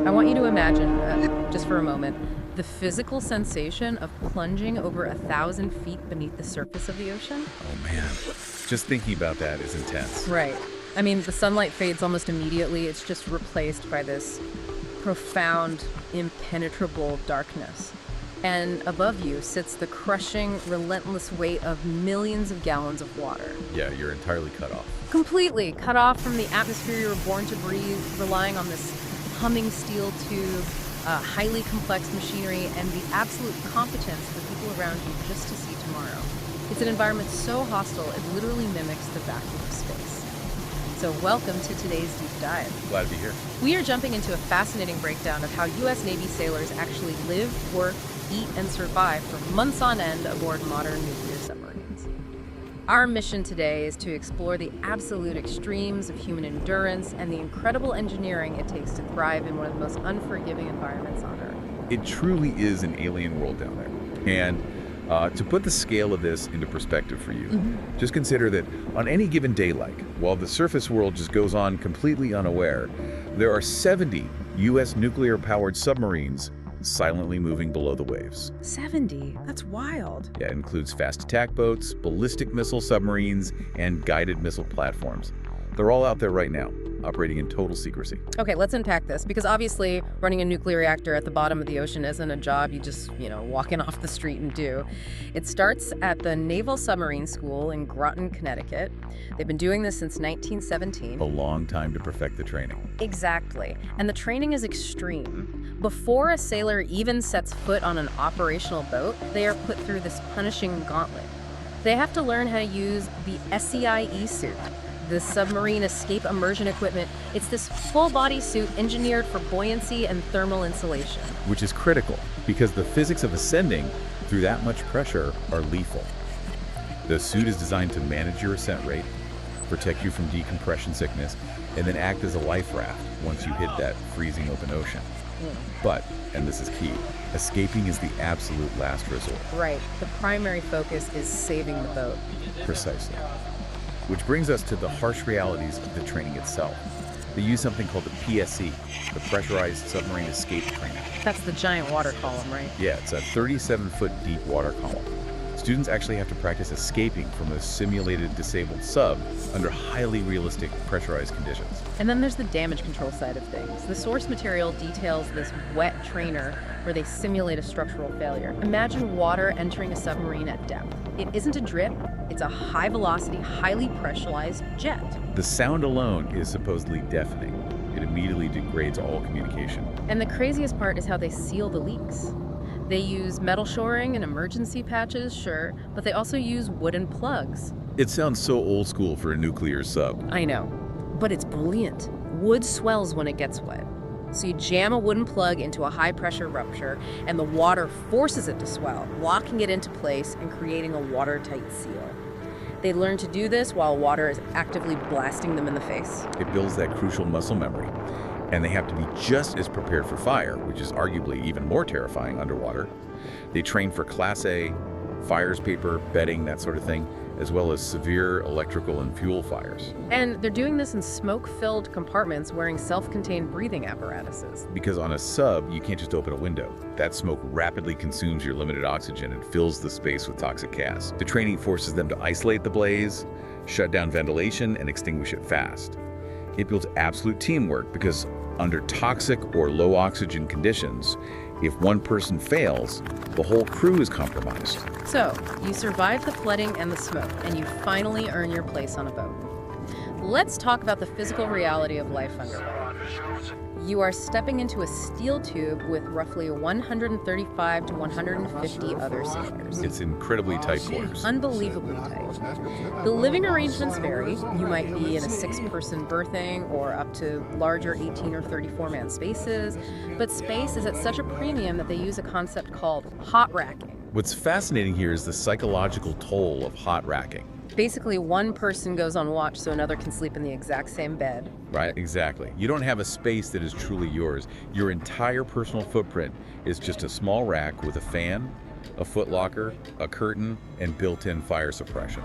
I want you to imagine, just for a moment, the physical sensation of plunging over 1,000 feet beneath the surface of the ocean. Oh man, just thinking about that is intense. Right. I mean, the sunlight fades almost immediately. It's just replaced by this profound, impenetrable darkness. And above you sits the crushing, relentless weight of millions of gallons of water. Yeah, you're entirely cut off. Completely cut off from the atmosphere you were born to breathe, relying on this humming steel tube, highly complex machinery, and the absolute competence of the people around you just to see tomorrow. It's an environment so hostile, it literally mimics the vacuum of space. So welcome to today's deep dive. Glad to be here. We are jumping into a fascinating breakdown of how U.S. Navy sailors actually live, work, eat, and survive for months on end aboard modern nuclear submarines. Our mission today is to explore the absolute extremes of human endurance and the incredible engineering it takes to thrive in one of the most unforgiving environments on Earth. It truly is an alien world down there. And to put the scale of this into perspective for you, just consider that on any given day, while the surface world just goes on completely unaware, there are 70 U.S. nuclear-powered submarines silently moving below the waves. 70? That's wild. Yeah, it includes fast attack boats, ballistic missile submarines, and guided missile platforms. They're all out there right now, operating in total secrecy. Okay, let's unpack this, because obviously running a nuclear reactor at the bottom of the ocean isn't a job you just, walk in off the street and do. It starts at the Naval Submarine School in Groton, Connecticut. They've been doing this since 1917. A long time to perfect the training. Exactly. And the training is extreme. Before a sailor even sets foot on an operational boat, they are put through this punishing gauntlet. They have to learn how to use the SEIE suit, the submarine escape immersion equipment. It's this full-body suit engineered for buoyancy and thermal insulation. Which is critical, because the physics of ascending through that much pressure are lethal. The suit is designed to manage your ascent rate, protect you from decompression sickness, and then act as a life raft once you hit that freezing open ocean. But, and this is key, escaping is the absolute last resort. Right. The primary focus is saving the boat. Precisely. Which brings us to the harsh realities of the training itself. They use something called the PSE, the Pressurized Submarine Escape Training. That's the giant water column, right? Yeah, it's a 37-foot deep water column. Students actually have to practice escaping from a simulated disabled sub under highly realistic pressurized conditions. And then there's the damage control side of things. The source material details this wet trainer where they simulate a structural failure. Imagine water entering a submarine at depth. It isn't a drip, it's a high-velocity, highly pressurized jet. The sound alone is supposedly deafening. It immediately degrades all communication. And the craziest part is how they seal the leaks. They use metal shoring and emergency patches, sure, but they also use wooden plugs. It sounds so old school for a nuclear sub. I know, but it's brilliant. Wood swells when it gets wet. So you jam a wooden plug into a high-pressure rupture, and the water forces it to swell, locking it into place and creating a watertight seal. They learn to do this while water is actively blasting them in the face. It builds that crucial muscle memory. And they have to be just as prepared for fire, which is arguably even more terrifying underwater. They train for Class A, fires, paper, bedding, that sort of thing, as well as severe electrical and fuel fires. And they're doing this in smoke-filled compartments wearing self-contained breathing apparatuses. Because on a sub, you can't just open a window. That smoke rapidly consumes your limited oxygen and fills the space with toxic gas. The training forces them to isolate the blaze, shut down ventilation, and extinguish it fast. It builds absolute teamwork because under toxic or low oxygen conditions, if one person fails, the whole crew is compromised. So, you survive the flooding and the smoke, and you finally earn your place on a boat. Let's talk about the physical reality of life underwater. You are stepping into a steel tube with roughly 135 to 150 other sailors. It's incredibly tight quarters. Unbelievably tight. The living arrangements vary. You might be in a 6-person berthing or up to larger 18 or 34-man spaces, but space is at such a premium that they use a concept called hot racking. What's fascinating here is the psychological toll of hot racking. Basically, one person goes on watch so another can sleep in the exact same bed. Right, exactly. You don't have a space that is truly yours. Your entire personal footprint is just a small rack with a fan, a footlocker, a curtain, and built-in fire suppression.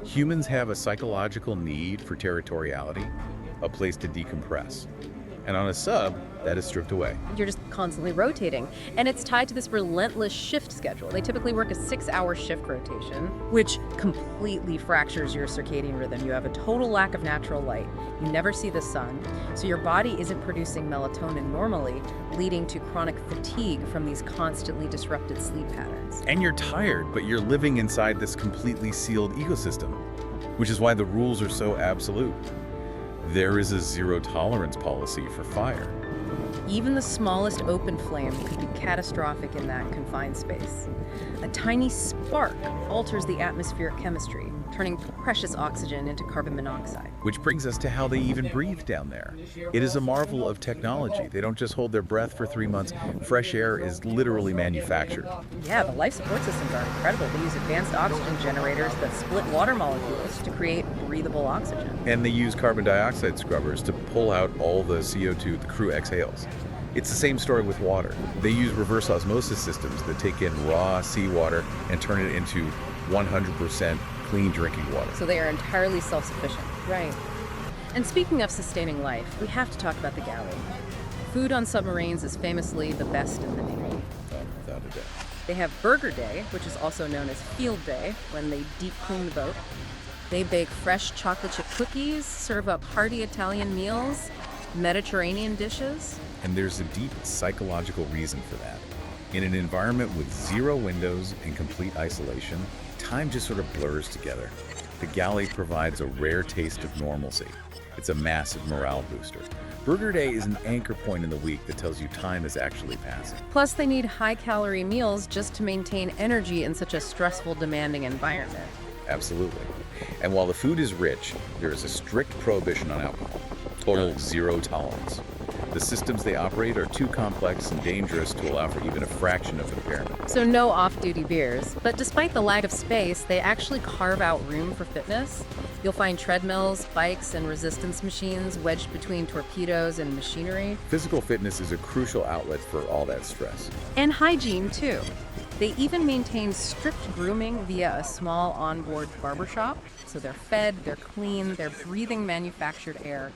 Humans have a psychological need for territoriality, a place to decompress. And on a sub, that is stripped away. You're just constantly rotating. And it's tied to this relentless shift schedule. They typically work a 6-hour shift rotation, which completely fractures your circadian rhythm. You have a total lack of natural light. You never see the sun. So your body isn't producing melatonin normally, leading to chronic fatigue from these constantly disrupted sleep patterns. And you're tired, but you're living inside this completely sealed ecosystem, which is why the rules are so absolute. There is a zero-tolerance policy for fire. Even the smallest open flame could be catastrophic in that confined space. A tiny spark alters the atmospheric chemistry, turning precious oxygen into carbon monoxide. Which brings us to how they even breathe down there. It is a marvel of technology. They don't just hold their breath for 3 months. Fresh air is literally manufactured. Yeah, the life support systems are incredible. They use advanced oxygen generators that split water molecules to create breathable oxygen. And they use carbon dioxide scrubbers to pull out all the CO2 the crew exhales. It's the same story with water. They use reverse osmosis systems that take in raw seawater and turn it into 100% clean drinking water. So they are entirely self-sufficient. Right. And speaking of sustaining life, we have to talk about the galley. Food on submarines is famously the best in the Navy. Without a doubt. They have Burger Day, which is also known as Field Day, when they deep clean the boat. They bake fresh chocolate chip cookies, serve up hearty Italian meals, Mediterranean dishes. And there's a deep psychological reason for that. In an environment with zero windows and complete isolation, time just sort of blurs together. The galley provides a rare taste of normalcy. It's a massive morale booster. Burger Day is an anchor point in the week that tells you time is actually passing. Plus, they need high-calorie meals just to maintain energy in such a stressful, demanding environment. Absolutely. And while the food is rich, there is a strict prohibition on alcohol. Total zero tolerance. The systems they operate are too complex and dangerous to allow for even a fraction of impairment. So no off-duty beers. But despite the lack of space, they actually carve out room for fitness. You'll find treadmills, bikes, and resistance machines wedged between torpedoes and machinery. Physical fitness is a crucial outlet for all that stress. And hygiene, too. They even maintain strict grooming via a small onboard barbershop. So they're fed, they're clean, they're breathing manufactured air.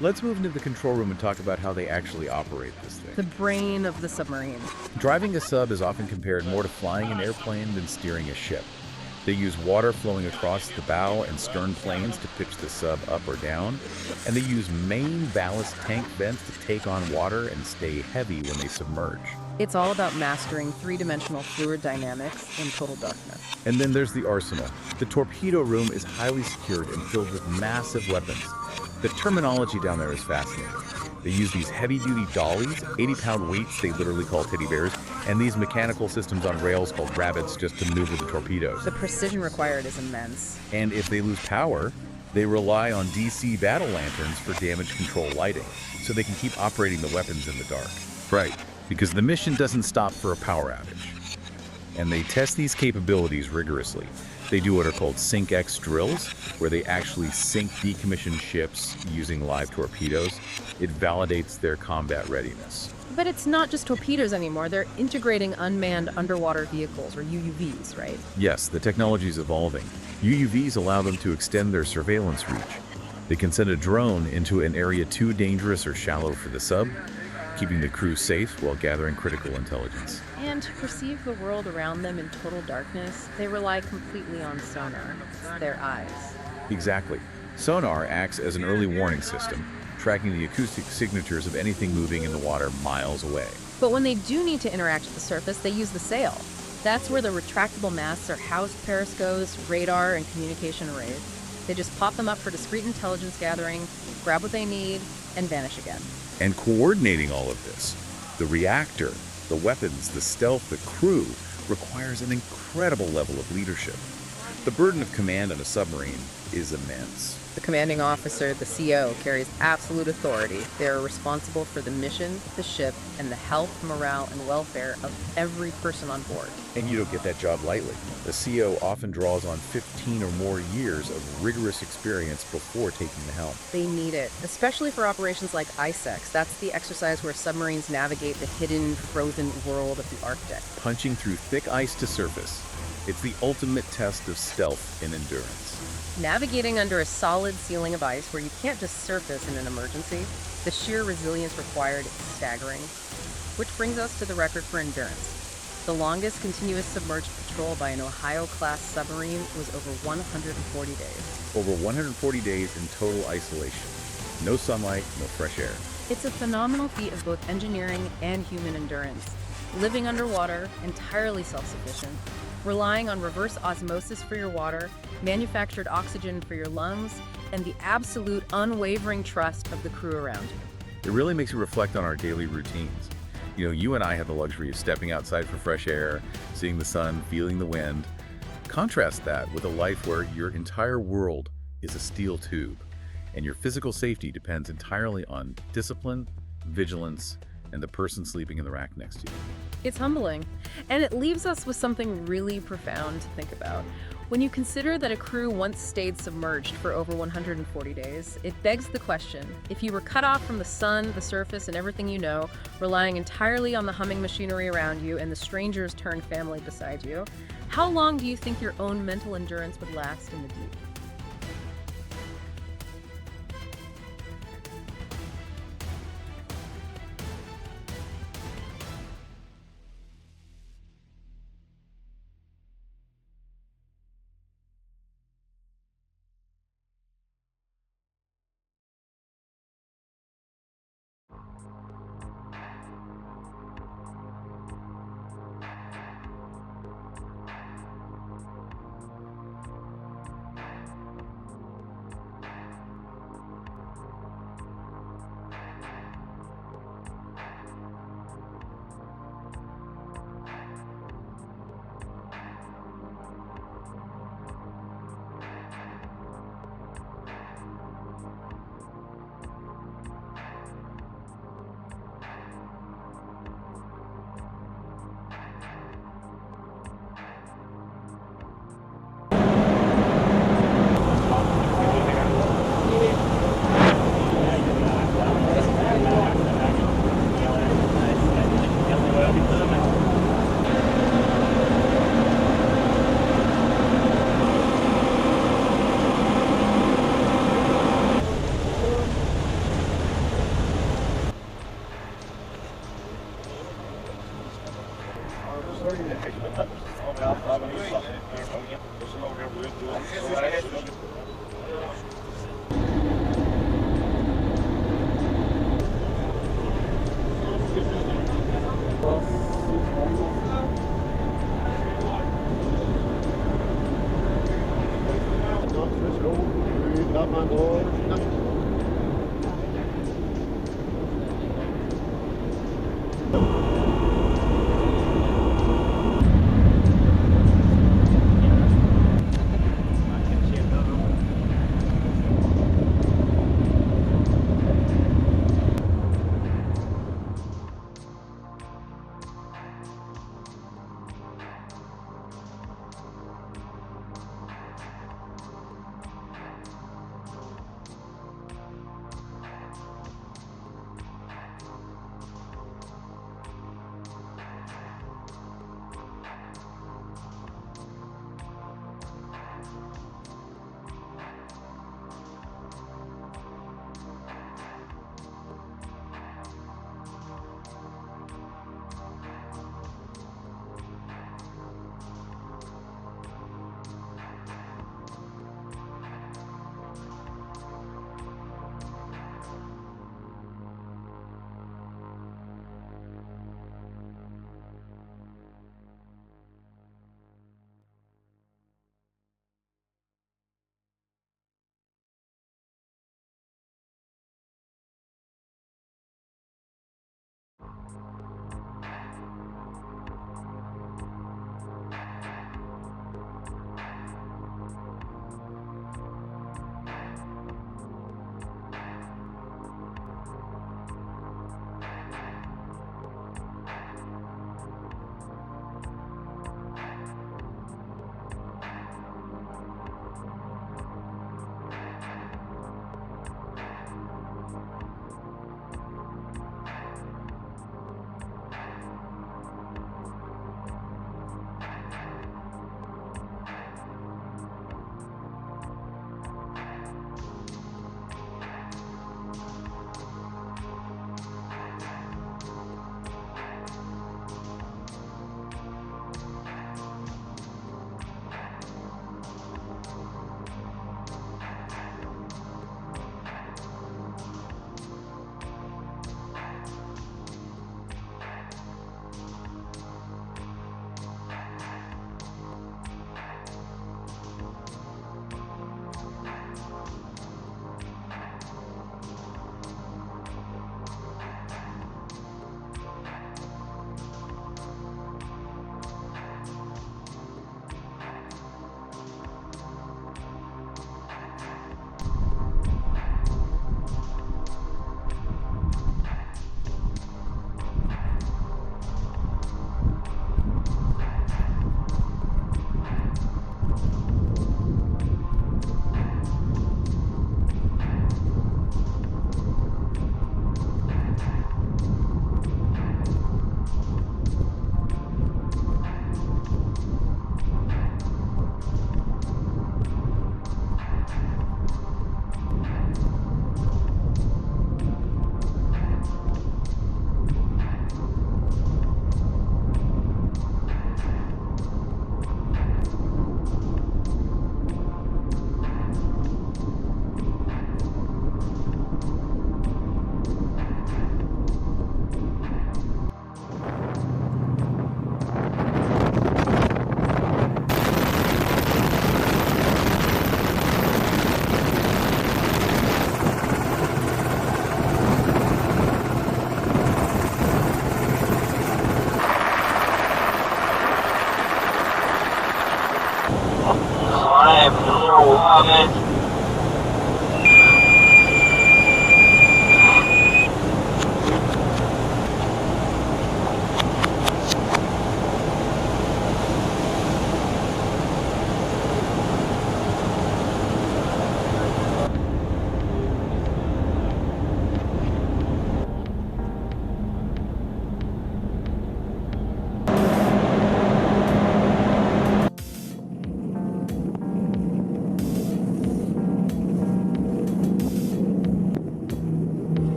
Let's move into the control room and talk about how they actually operate this thing. The brain of the submarine. Driving a sub is often compared more to flying an airplane than steering a ship. They use water flowing across the bow and stern planes to pitch the sub up or down, and they use main ballast tank vents to take on water and stay heavy when they submerge. It's all about mastering three-dimensional fluid dynamics in total darkness. And then there's the arsenal. The torpedo room is highly secured and filled with massive weapons. The terminology down there is fascinating. They use these heavy-duty dollies, 80-pound weights they literally call teddy bears, and these mechanical systems on rails called rabbits just to maneuver the torpedoes. The precision required is immense. And if they lose power, they rely on DC battle lanterns for damage control lighting, so they can keep operating the weapons in the dark. Right, because the mission doesn't stop for a power outage. And they test these capabilities rigorously. They do what are called SYNC-X drills, where they actually sink decommissioned ships using live torpedoes. It validates their combat readiness. But it's not just torpedoes anymore. They're integrating unmanned underwater vehicles, or UUVs, right? Yes, the technology is evolving. UUVs allow them to extend their surveillance reach. They can send a drone into an area too dangerous or shallow for the sub, keeping the crew safe while gathering critical intelligence. And to perceive the world around them in total darkness, they rely completely on sonar, their eyes. Exactly. Sonar acts as an early warning system, tracking the acoustic signatures of anything moving in the water miles away. But when they do need to interact with the surface, they use the sail. That's where the retractable masts are housed: periscopes, radar, and communication arrays. They just pop them up for discrete intelligence gathering, grab what they need, and vanish again. And coordinating all of this, the reactor, the weapons, the stealth, the crew, requires an incredible level of leadership. The burden of command on a submarine is immense. The commanding officer, the CO, carries absolute authority. They are responsible for the mission, the ship, and the health, morale, and welfare of every person on board. And you don't get that job lightly. The CO often draws on 15 or more years of rigorous experience before taking the helm. They need it, especially for operations like ISEX. That's the exercise where submarines navigate the hidden, frozen world of the Arctic. Punching through thick ice to surface. It's the ultimate test of stealth and endurance. Navigating under a solid ceiling of ice where you can't just surface in an emergency, the sheer resilience required is staggering. Which brings us to the record for endurance. The longest continuous submerged patrol by an Ohio-class submarine was over 140 days. Over 140 days in total isolation. No sunlight, no fresh air. It's a phenomenal feat of both engineering and human endurance. Living underwater, entirely self-sufficient, relying on reverse osmosis for your water, manufactured oxygen for your lungs, and the absolute unwavering trust of the crew around you. It really makes you reflect on our daily routines. You and I have the luxury of stepping outside for fresh air, seeing the sun, feeling the wind. Contrast that with a life where your entire world is a steel tube, and your physical safety depends entirely on discipline, vigilance, and the person sleeping in the rack next to you. It's humbling, and it leaves us with something really profound to think about. When you consider that a crew once stayed submerged for over 140 days, it begs the question, if you were cut off from the sun, the surface, and everything you know, relying entirely on the humming machinery around you and the strangers turned family beside you, how long do you think your own mental endurance would last in the deep?